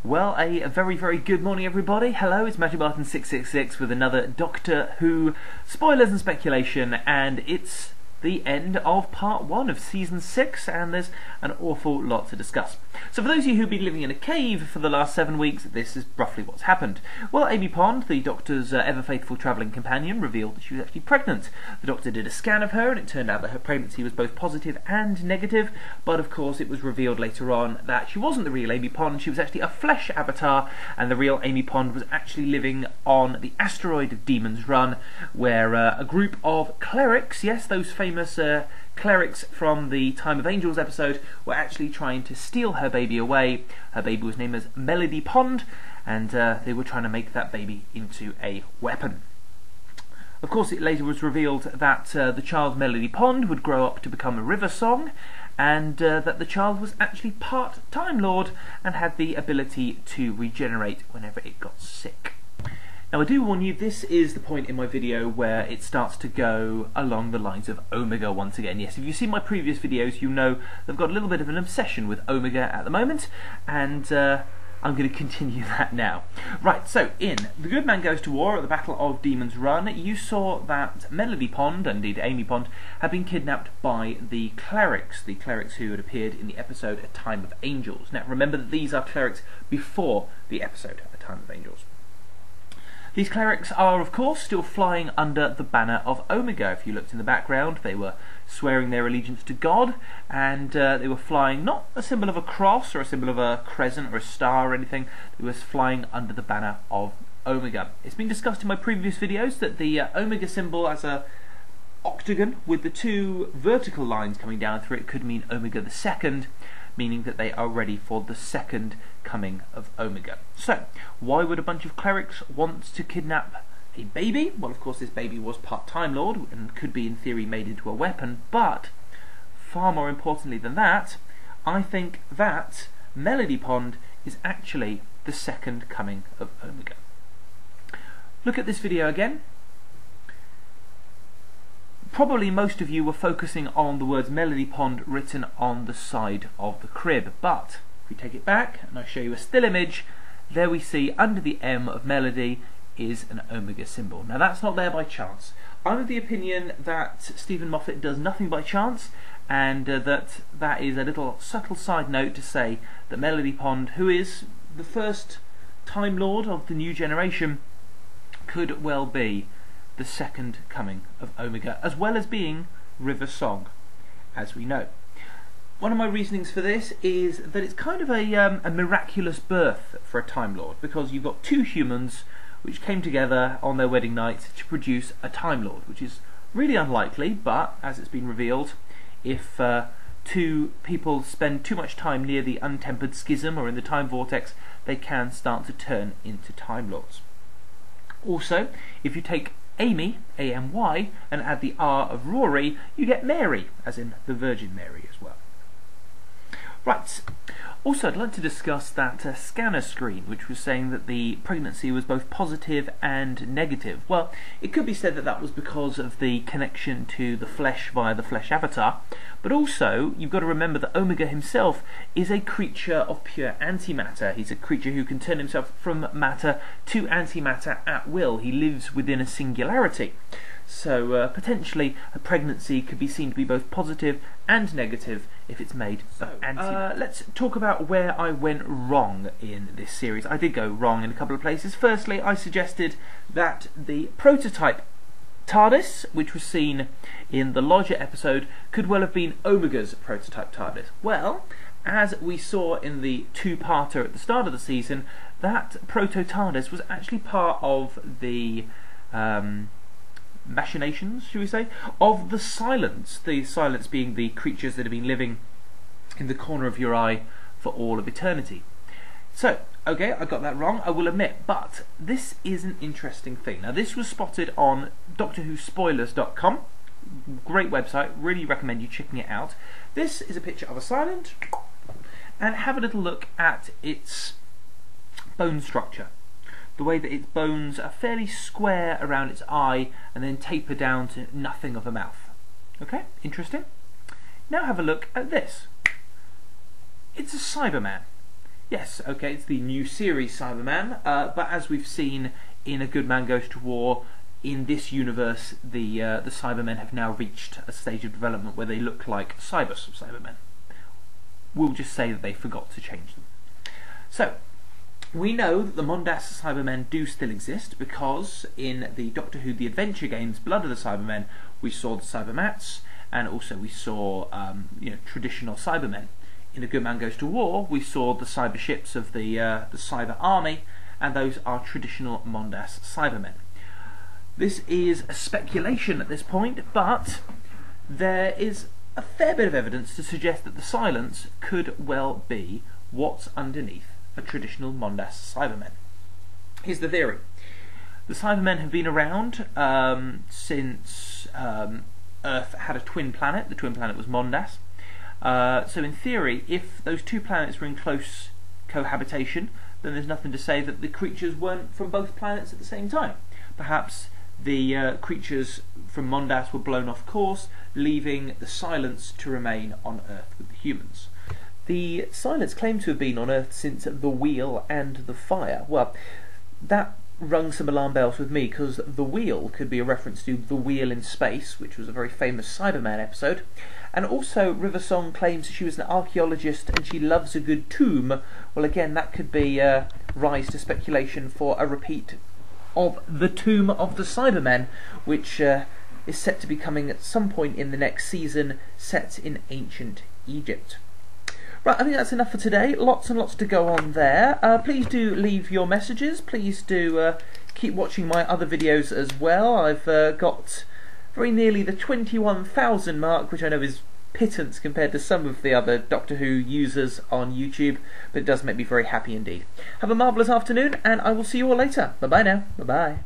Well, a very, very good morning, everybody. Hello, it's Matthew Barton 666 with another Doctor Who spoilers and speculation, and it's the end of part 1 of season 6, and there's an awful lot to discuss. So for those of you who've been living in a cave for the last 7 weeks, this is roughly what's happened. Well, Amy Pond, the Doctor's ever-faithful travelling companion, revealed that she was actually pregnant. The Doctor did a scan of her, and it turned out that her pregnancy was both positive and negative, but of course it was revealed later on that she wasn't the real Amy Pond, she was actually a flesh avatar, and the real Amy Pond was actually living on the asteroid of Demon's Run, where a group of clerics, yes, those famous clerics from the Time of Angels episode, were actually trying to steal her baby away. Her baby was named as Melody Pond, and they were trying to make that baby into a weapon. Of course, it later was revealed that the child Melody Pond would grow up to become a River Song, and that the child was actually part Time Lord and had the ability to regenerate whenever it got sick. Now, I do warn you, this is the point in my video where it starts to go along the lines of Omega once again. Yes, if you've seen my previous videos, you know I've got a little bit of an obsession with Omega at the moment, and I'm going to continue that now. Right, so in The Good Man Goes to War at the Battle of Demon's Run, you saw that Melody Pond, and indeed Amy Pond, had been kidnapped by the clerics who had appeared in the episode A Time of Angels. Now, remember that these are clerics before the episode A Time of Angels. These clerics are, of course, still flying under the banner of Omega. If you looked in the background, they were swearing their allegiance to God, and they were flying not a symbol of a cross or a symbol of a crescent or a star or anything. They were flying under the banner of Omega. It's been discussed in my previous videos that the Omega symbol as a octagon with the two vertical lines coming down through it could mean Omega the Second, meaning that they are ready for the second coming of Omega. So, why would a bunch of clerics want to kidnap a baby? Well, of course, this baby was part Time Lord and could be, in theory, made into a weapon, but far more importantly than that, I think that Melody Pond is actually the second coming of Omega. Look at this video again. Probably most of you were focusing on the words Melody Pond written on the side of the crib, but if we take it back and I show you a still image, there we see under the M of Melody is an Omega symbol. Now, that's not there by chance. I'm of the opinion that Stephen Moffat does nothing by chance, and that is a little subtle side note to say that Melody Pond, who is the first Time Lord of the new generation, could well be the second coming of Omega, as well as being River Song, as we know. One of my reasonings for this is that it's kind of a miraculous birth for a Time Lord, because you've got two humans which came together on their wedding night to produce a Time Lord, which is really unlikely, but as it's been revealed, if two people spend too much time near the untempered schism or in the time vortex, they can start to turn into Time Lords. Also, if you take Amy, A-M-Y, and add the R of Rory, you get Mary, as in the Virgin Mary as well. Right, also I'd like to discuss that scanner screen, which was saying that the pregnancy was both positive and negative. Well, it could be said that that was because of the connection to the flesh via the flesh avatar, but also you've got to remember that Omega himself is a creature of pure antimatter. He's a creature who can turn himself from matter to antimatter at will. He lives within a singularity. So potentially a pregnancy could be seen to be both positive and negative if it's made of antimatter. Let's talk about where I went wrong in this series. I did go wrong in a couple of places. Firstly, I suggested that the prototype TARDIS, which was seen in the Lodger episode, could well have been Omega's prototype TARDIS. Well, as we saw in the two-parter at the start of the season, that proto-TARDIS was actually part of the machinations, should we say, of the Silence. The Silence being the creatures that have been living in the corner of your eye for all of eternity. So, okay, I got that wrong, I will admit, but this is an interesting thing. Now, this was spotted on DoctorWhoSpoilers.com. Great website, really recommend you checking it out. This is a picture of a Silent, and have a little look at its bone structure. The way that its bones are fairly square around its eye and then taper down to nothing of a mouth. Okay, interesting. Now have a look at this. It's a Cyberman. Yes, okay, it's the new series Cyberman, but as we've seen in A Good Man Goes to War, in this universe, the Cybermen have now reached a stage of development where they look like Cybermen. We'll just say that they forgot to change them. So, we know that the Mondas Cybermen do still exist because in the Doctor Who The Adventure games, Blood of the Cybermen, we saw the Cybermats, and also we saw traditional Cybermen. In A Good Man Goes to War, we saw the cyber ships of the Cyber Army, and those are traditional Mondas Cybermen. This is a speculation at this point, but there is a fair bit of evidence to suggest that the Silence could well be what's underneath a traditional Mondas Cybermen. Here's the theory. The Cybermen have been around since Earth had a twin planet. The twin planet was Mondas. So in theory, if those two planets were in close cohabitation, then there's nothing to say that the creatures weren't from both planets at the same time. Perhaps the creatures from Mondas were blown off course, leaving the Silence to remain on Earth with the humans. The Silence claim to have been on Earth since the Wheel and the Fire. Well, that rung some alarm bells with me, because the Wheel could be a reference to The Wheel in Space, which was a very famous Cyberman episode, and also River Song claims she was an archaeologist and she loves a good tomb. Well, again, that could be rise to speculation for a repeat of the Tomb of the Cybermen, which is set to be coming at some point in the next season, set in ancient Egypt. Right, I think that's enough for today. Lots and lots to go on there. Please do leave your messages. Please do keep watching my other videos as well. I've got very nearly the 21,000 mark, which I know is pittance compared to some of the other Doctor Who users on YouTube, but it does make me very happy indeed. Have a marvellous afternoon, and I will see you all later. Bye-bye now. Bye-bye.